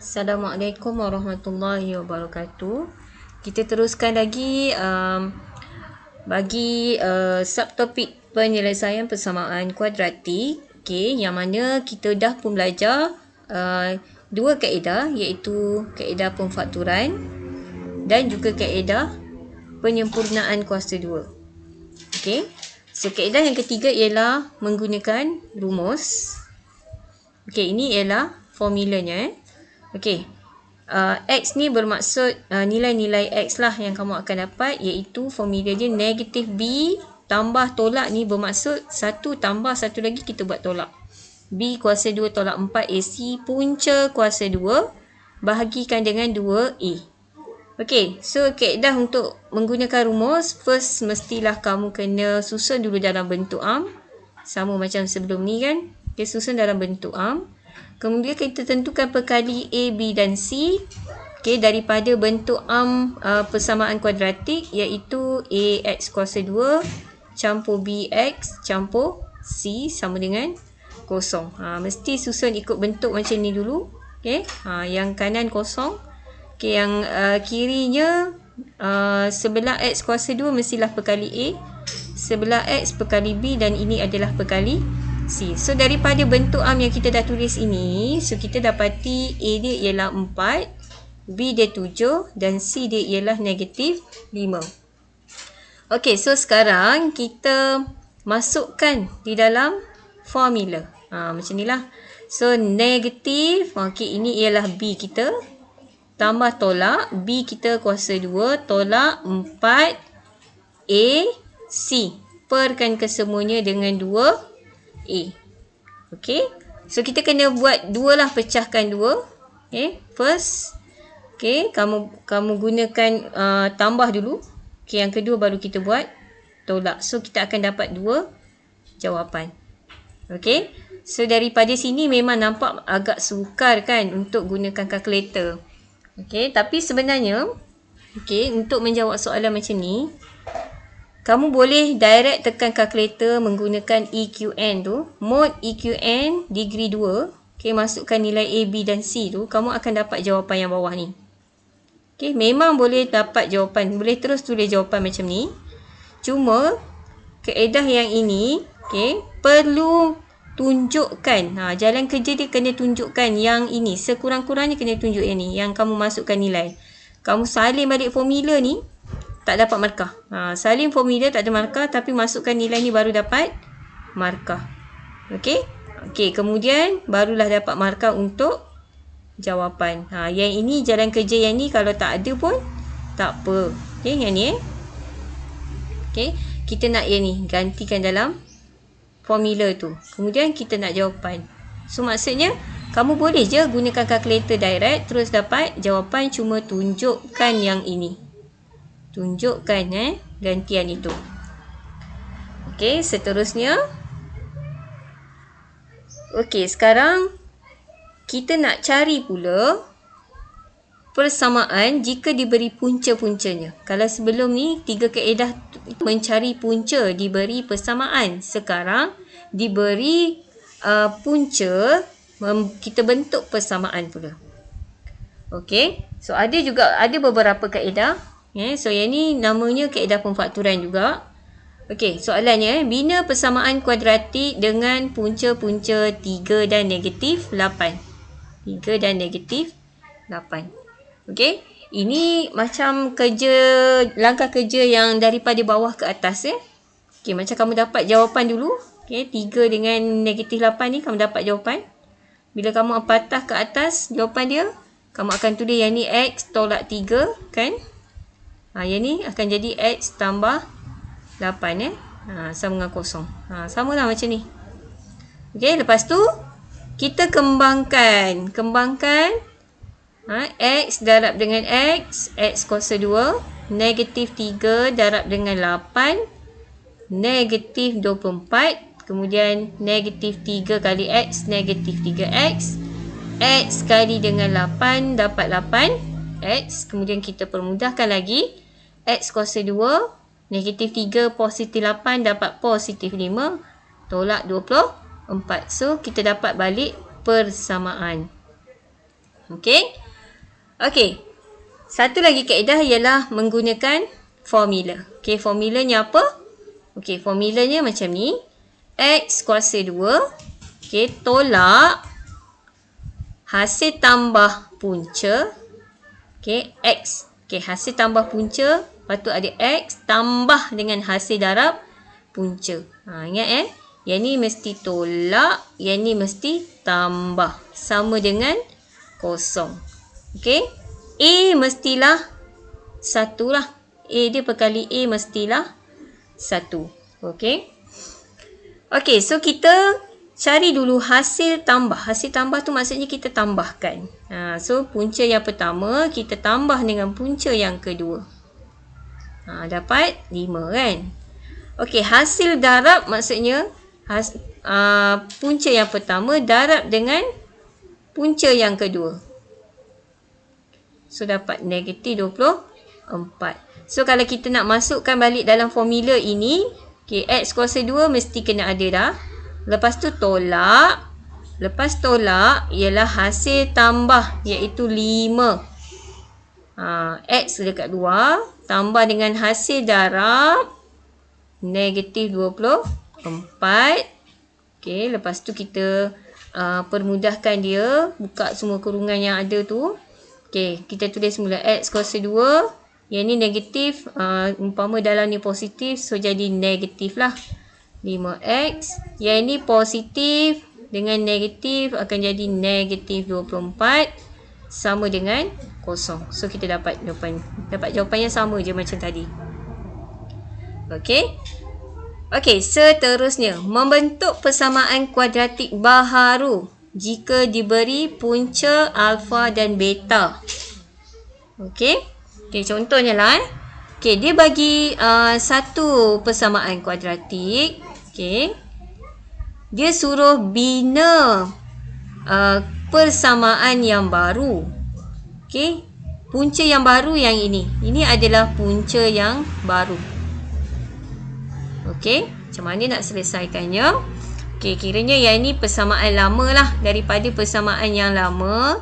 Assalamualaikum warahmatullahi wabarakatuh. Kita teruskan lagi bagi subtopik penyelesaian persamaan kuadratik. Okey, yang mana kita dah pun belajar dua kaedah, iaitu kaedah pemfakturan dan juga kaedah penyempurnaan kuasa 2. Okey. So kaedah yang ketiga ialah menggunakan rumus. Okey, ini ialah formulanya. Okey, X ni bermaksud nilai-nilai X lah yang kamu akan dapat, iaitu formula dia negatif B tambah tolak ni bermaksud satu tambah satu lagi kita buat tolak. B kuasa 2 tolak 4 AC punca kuasa 2 bahagikan dengan 2A. Okey, so kaedah untuk menggunakan rumus, first mestilah kamu kena susun dulu dalam bentuk am. Sama macam sebelum ni kan. Okay, susun dalam bentuk am. Kemudian kita tentukan perkali A, B dan C. Okay, daripada bentuk am persamaan kuadratik, iaitu AX kuasa 2 campur BX campur C sama dengan kosong. Mesti susun ikut bentuk macam ni dulu. Okay, yang kanan kosong. Okay, yang kirinya sebelah X kuasa 2 mestilah perkali A, sebelah X perkali B dan ini adalah perkali C. So daripada bentuk am yang kita dah tulis ini, so kita dapati A dia ialah 4, B dia 7 dan C dia ialah negatif 5. Okey, so sekarang kita masukkan di dalam formula. Macam inilah. So negatif, okey, ini ialah B kita. Tambah tolak, B kita kuasa 2 tolak 4 A C. Perkan kesemuanya dengan 2 A. Okey. So kita kena buat 2 lah, pecahkan 2. Okey, first. Okey, kamu gunakan tambah dulu. Okey, yang kedua baru kita buat tolak. So kita akan dapat 2 jawapan. Okey. So daripada sini memang nampak agak sukar kan untuk gunakan kalkulator. Okey, tapi sebenarnya untuk menjawab soalan macam ni, kamu boleh direct tekan kalkulator menggunakan EQN tu. Mod EQN degree 2. Okey, masukkan nilai A, B dan C tu, kamu akan dapat jawapan yang bawah ni. Okey, memang boleh dapat jawapan. Boleh terus tulis jawapan macam ni. Cuma kaedah yang ini, perlu tunjukkan. Jalan kerja dia kena tunjukkan yang ini. Sekurang-kurangnya kena tunjuk yang ni, yang kamu masukkan nilai. Kamu salin balik formula ni, tak dapat markah. Salin formula tak ada markah, tapi masukkan nilai ni baru dapat markah. Okey? Okey, kemudian barulah dapat markah untuk jawapan. Yang ini jalan kerja yang ni kalau tak ada pun tak apa. Okey, yang ni Okey, kita nak yang ni gantikan dalam formula tu. Kemudian kita nak jawapan. So maksudnya kamu boleh je gunakan kalkulator direct terus dapat jawapan, cuma tunjukkan yang ini. Tunjukkan gantian itu. Okey, seterusnya. Okey, sekarang kita nak cari pula persamaan jika diberi punca-puncanya. Kalau sebelum ni 3 kaedah mencari punca diberi persamaan. Sekarang diberi punca, kita bentuk persamaan pula. Okey, so ada beberapa kaedah. So yang ni namanya kaedah pemfakturan juga. Okey, soalannya, bina persamaan kuadratik dengan punca-punca 3 dan negatif 8. 3 dan negatif 8. Okey, ini macam langkah kerja yang daripada bawah ke atas. Okey, macam kamu dapat jawapan dulu. Okey, 3 dengan negatif 8 ni kamu dapat jawapan. Bila kamu patah ke atas jawapan dia, kamu akan tulis yang ni X tolak 3 kan. Yang ni akan jadi X tambah 8 sama dengan kosong. Sama lah macam ni. Okey, lepas tu kita kembangkan. X darab dengan X kuasa 2. Negatif 3 darab dengan 8. Negatif 24. Kemudian negatif 3 kali X, negatif 3X. X kali dengan 8 dapat 8X. Kemudian kita permudahkan lagi. X kuasa 2, negatif 3 positif 8 dapat positif 5, tolak 24. So, kita dapat balik persamaan. Okey. Okey. Satu lagi kaedah ialah menggunakan formula. Okey, formulanya apa? Okey, formulanya macam ni. X kuasa 2. Okey, tolak hasil tambah punca. Okey, X. Okey, hasil tambah punca. Lepas tu ada X tambah dengan hasil darab punca. Ingat Yang ni mesti tolak. Yang ni mesti tambah. Sama dengan kosong. Okey. A mestilah 1 lah. A dia perkali A mestilah 1. Okey. Okey, so kita cari dulu hasil tambah. Hasil tambah tu maksudnya kita tambahkan. So punca yang pertama kita tambah dengan punca yang kedua. Dapat 5 kan. Okey, hasil darab maksudnya punca yang pertama darab dengan punca yang kedua. So dapat negatif 24. So kalau kita nak masukkan balik dalam formula ini, okay, X kuasa 2 mesti kena ada dah. Lepas tu tolak. Lepas tolak ialah hasil tambah iaitu 5. X dekat luar tambah dengan hasil darab negatif 24. Okay, lepas tu kita permudahkan dia. Buka semua kurungan yang ada tu. Okay, kita tulis mula X kuasa 2. Yang ni negatif. Umpama dalam ni positif. So jadi negatif lah. 5X. Yang ni positif. Dengan negatif akan jadi negatif 24. Sama dengan kosong. So kita dapat jawapan. Dapat jawapannya sama je macam tadi. Okay. Okey, seterusnya. Membentuk persamaan kuadratik baharu jika diberi punca alfa dan beta. Okey. Okey, contohnya lah. Okey, dia bagi satu persamaan kuadratik. Okey. Dia suruh bina persamaan yang baru. Okey. Punca yang baru yang ini. Ini adalah punca yang baru. Okey, macam mana nak selesaikannya? Okey, kiranya yang ini persamaan lama lah. Daripada persamaan yang lama,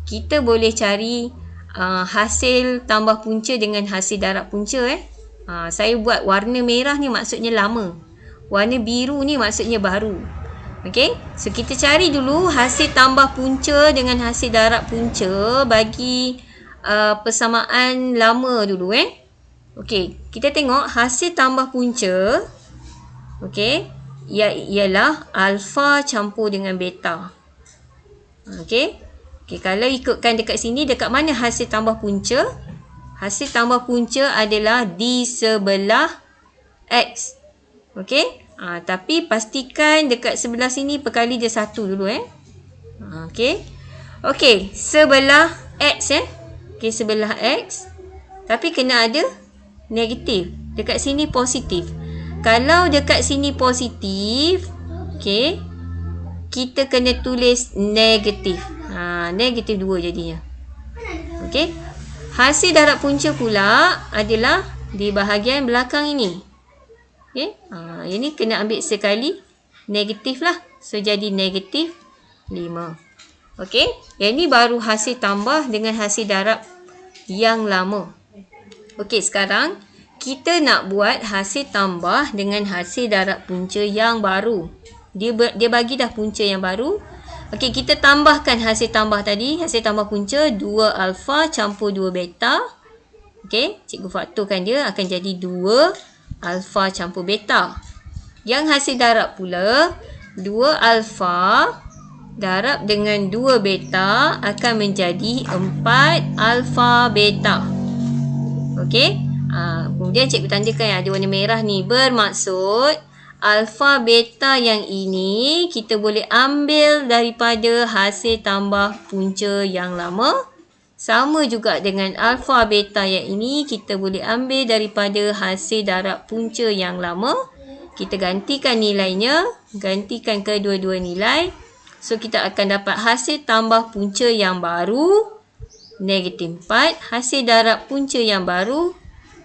kita boleh cari hasil tambah punca dengan hasil darab punca. Saya buat warna merah ni maksudnya lama. Warna biru ni maksudnya baru. Okey, so kita cari dulu hasil tambah punca dengan hasil darab punca bagi persamaan lama dulu. Okey, kita tengok hasil tambah punca. Okey, ialah alfa campur dengan beta. Okey. Okey, kalau ikutkan dekat sini, dekat mana hasil tambah punca? Hasil tambah punca adalah di sebelah X. Okey. Tapi pastikan dekat sebelah sini perkali dia 1 dulu. Okey. Okey, sebelah X. Okey, sebelah X. Tapi kena ada negatif. Dekat sini positif. Kalau dekat sini positif, okey, kita kena tulis negatif. Negatif 2 jadinya. Okey. Hasil darab punca pula adalah di bahagian belakang ini. Okey. Ini kena ambil sekali negatif lah. So jadi negatif 5. Okey. Yang ni baru hasil tambah dengan hasil darab yang lama. Okey, sekarang kita nak buat hasil tambah dengan hasil darab punca yang baru. Dia bagi dah punca yang baru. Okey, kita tambahkan hasil tambah tadi. Hasil tambah punca 2 alfa campur 2 beta. Okey, cikgu faktorkan dia akan jadi 2 alfa campur beta. Yang hasil darab pula 2 alfa darab dengan 2 beta akan menjadi 4 alfa beta. Okey. Kemudian cikgu tandakan yang ada warna merah ni. Bermaksud alfa beta yang ini kita boleh ambil daripada hasil tambah punca yang lama. Sama juga dengan alfa beta yang ini kita boleh ambil daripada hasil darab punca yang lama. Kita gantikan nilainya. Gantikan kedua-dua nilai. So kita akan dapat hasil tambah punca yang baru negatif 4. Hasil darab punca yang baru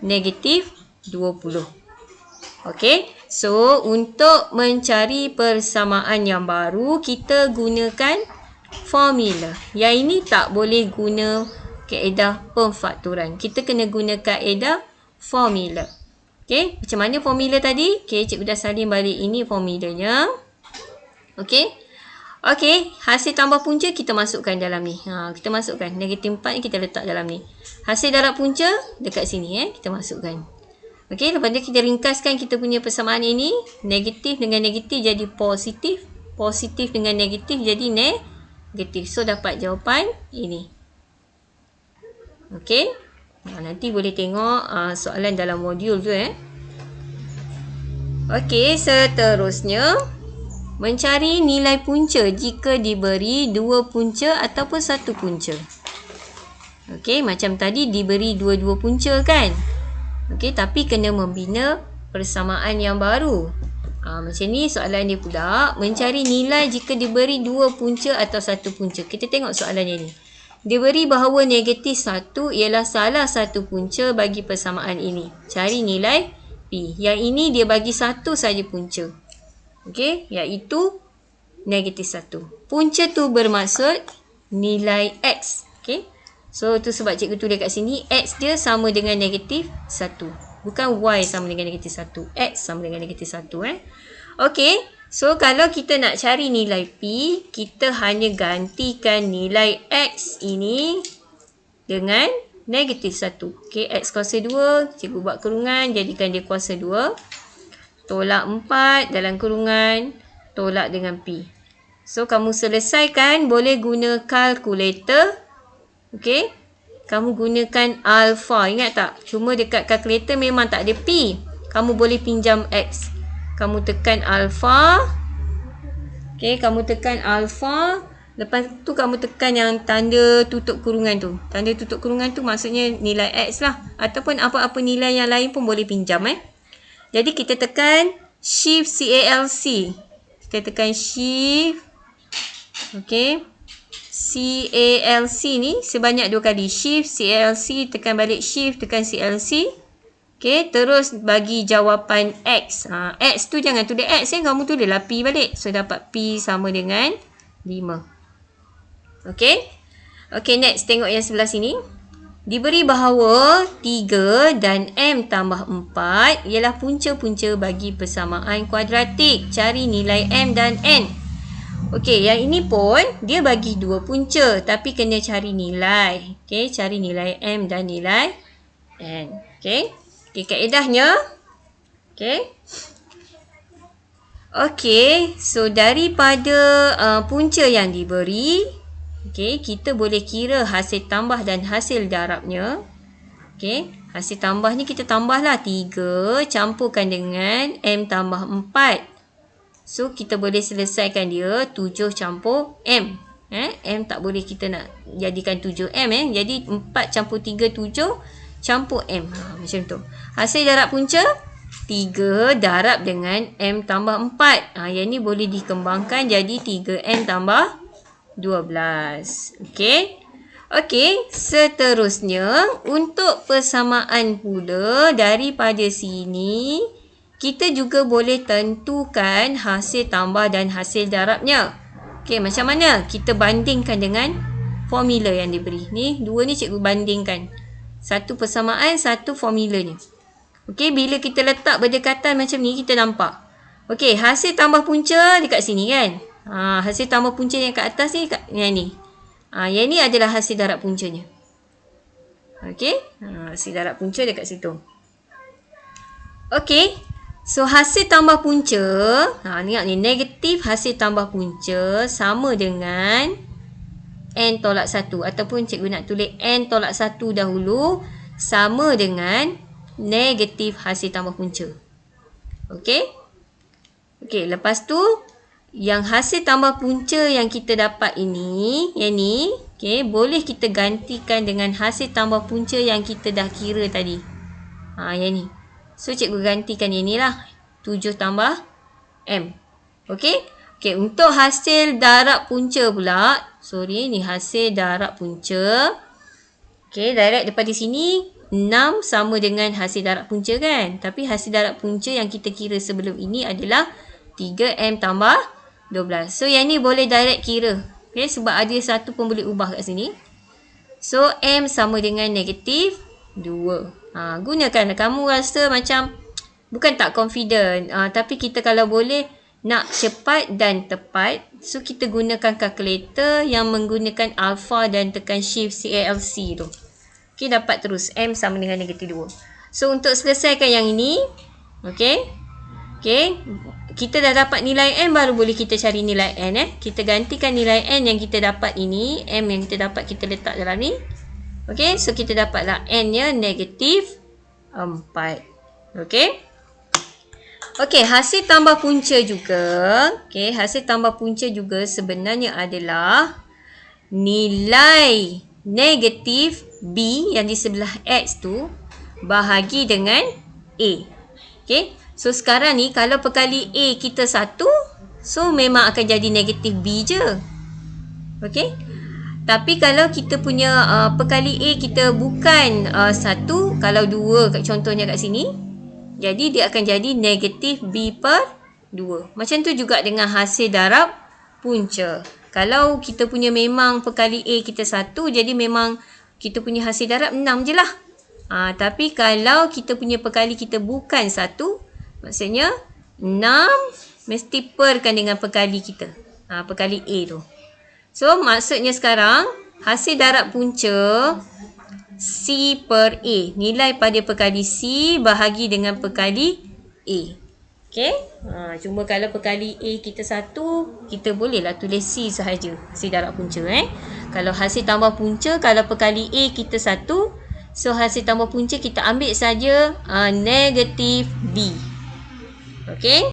negatif 20. Okey. So, untuk mencari persamaan yang baru, kita gunakan formula. Yang ini tak boleh guna kaedah pemfakturan. Kita kena guna kaedah formula. Okey, macam mana formula tadi? Okey, cikgu dah salin balik ini formulanya. Okey. Okey, hasil tambah punca kita masukkan dalam ni. Kita masukkan. Negatif 4 ni kita letak dalam ni. Hasil darab punca dekat sini kita masukkan. Okey, lepas tu kita ringkaskan kita punya persamaan ini. Negatif dengan negatif jadi positif. Positif dengan negatif jadi negatif. So, dapat jawapan ini. Okey. Nanti boleh tengok soalan dalam modul tu. Okey, seterusnya. Mencari nilai punca jika diberi 2 punca ataupun 1 punca. Okey, macam tadi diberi 2 punca kan? Okey, tapi kena membina persamaan yang baru. Macam ni soalan dia pula. Mencari nilai jika diberi 2 punca atau 1 punca. Kita tengok soalannya ni. Diberi bahawa negatif 1 ialah salah satu punca bagi persamaan ini. Cari nilai P. Yang ini dia bagi 1 saja punca. Okey, iaitu negatif 1. Punca tu bermaksud nilai X. Okey. So, tu sebab cikgu tulis kat sini. X dia sama dengan negatif 1. Bukan Y sama dengan negatif 1. X sama dengan negatif 1. Okey. So, kalau kita nak cari nilai P, kita hanya gantikan nilai X ini dengan negatif 1. Okey, X kuasa 2. Cikgu buat kurungan. Jadikan dia kuasa 2. Tolak 4 dalam kurungan. Tolak dengan P. So, kamu selesaikan. Boleh guna kalkulator. Okey. Kamu gunakan alpha. Ingat tak? Cuma dekat kalkulator memang tak ada P. Kamu boleh pinjam X. Kamu tekan alpha. Okey, kamu tekan alpha. Lepas tu kamu tekan yang tanda tutup kurungan tu. Tanda tutup kurungan tu maksudnya nilai X lah. Ataupun apa-apa nilai yang lain pun boleh pinjam. Jadi kita tekan Shift CALC. Kita tekan Shift. Okey. CALC ni sebanyak 2 kali. Shift CALC. Tekan balik Shift. Tekan CALC. Okey, terus bagi jawapan X. X tu jangan tulis X kamu tulislah P balik. So, dapat P sama dengan 5. Okey. Okey, next. Tengok yang sebelah sini. Diberi bahawa 3 dan M tambah 4 ialah punca-punca bagi persamaan kuadratik. Cari nilai M dan N. Okey, yang ini pun dia bagi 2 punca. Tapi kena cari nilai. Okey, cari nilai M dan nilai N. Okey. Okey, kaedahnya. Okey. Okey, so daripada punca yang diberi, okey, kita boleh kira hasil tambah dan hasil darabnya. Okey, hasil tambah ni kita tambahlah 3 campurkan dengan M tambah 4. So, kita boleh selesaikan dia 7 campur M. M tak boleh kita nak jadikan 7M. Jadi, 4 campur 3, 7 campur M. Macam tu. Hasil darab punca 3 darab dengan M tambah 4. Yang ni boleh dikembangkan jadi 3M tambah 12. Okey. Okey, seterusnya untuk persamaan pula daripada sini kita juga boleh tentukan hasil tambah dan hasil darabnya. Okey, macam mana? Kita bandingkan dengan formula yang diberi. Ni dua ni cikgu bandingkan. Satu persamaan, satu formulanya. Okey, bila kita letak berdekatan macam ni, kita nampak. Okey, hasil tambah punca dekat sini kan. Hasil tambah punca yang kat atas ni, yang ni. Yang ni adalah hasil darab puncanya. Okey, hasil darab punca dekat situ. Okey, so hasil tambah punca, ingat ni, negatif hasil tambah punca sama dengan N tolak 1 ataupun cikgu nak tulis N tolak 1 dahulu sama dengan negatif hasil tambah punca. Okey. Okey, lepas tu yang hasil tambah punca yang kita dapat ini, yang ni, okey, boleh kita gantikan dengan hasil tambah punca yang kita dah kira tadi. Yang ni. So, cikgu gantikan yang ni lah. 7 tambah M. Okey. Okey, untuk hasil darab punca pula. Sorry, ni hasil darab punca. Okey, direct daripada sini 6 sama dengan hasil darab punca kan. Tapi hasil darab punca yang kita kira sebelum ini adalah 3M tambah 12. So, yang ni boleh direct kira. Okay, sebab ada satu pun boleh ubah kat sini. So, M sama dengan negatif 2. Gunakan. Kamu rasa macam bukan tak confident. Tapi kita kalau boleh nak cepat dan tepat. So, kita gunakan kalkulator yang menggunakan alpha dan tekan shift CALC tu. Okay, dapat terus. M sama dengan negatif 2. So, untuk selesaikan yang ini. Okay. Okay. Kita dah dapat nilai N, baru boleh kita cari nilai N. Kita gantikan nilai N yang kita dapat ini. M yang kita dapat kita letak dalam ni. Okay. So, kita dapatlah N nya negatif 4. Okay. Okay. Hasil tambah punca juga. Okay. Hasil tambah punca juga sebenarnya adalah nilai negatif B yang di sebelah X tu bahagi dengan A. Okay. So, sekarang ni kalau perkali A kita 1, so memang akan jadi negatif B je. Okay. Tapi kalau kita punya perkali A kita bukan 1, kalau 2 contohnya kat sini, jadi dia akan jadi negatif B per 2. Macam tu juga dengan hasil darab punca. Kalau kita punya memang perkali A kita 1, jadi memang kita punya hasil darab 6 je lah. Tapi kalau kita punya perkali kita bukan 1, maksudnya 6 mesti perkan dengan perkali kita. Perkali A tu. So, maksudnya sekarang hasil darab punca C per A. Nilai pada perkali C bahagi dengan perkali A. Okay. Cuma kalau perkali A kita 1, kita bolehlah tulis C sahaja. Hasil darab punca. Kalau hasil tambah punca, kalau perkali A kita 1, so hasil tambah punca kita ambil saja negatif B. Okay.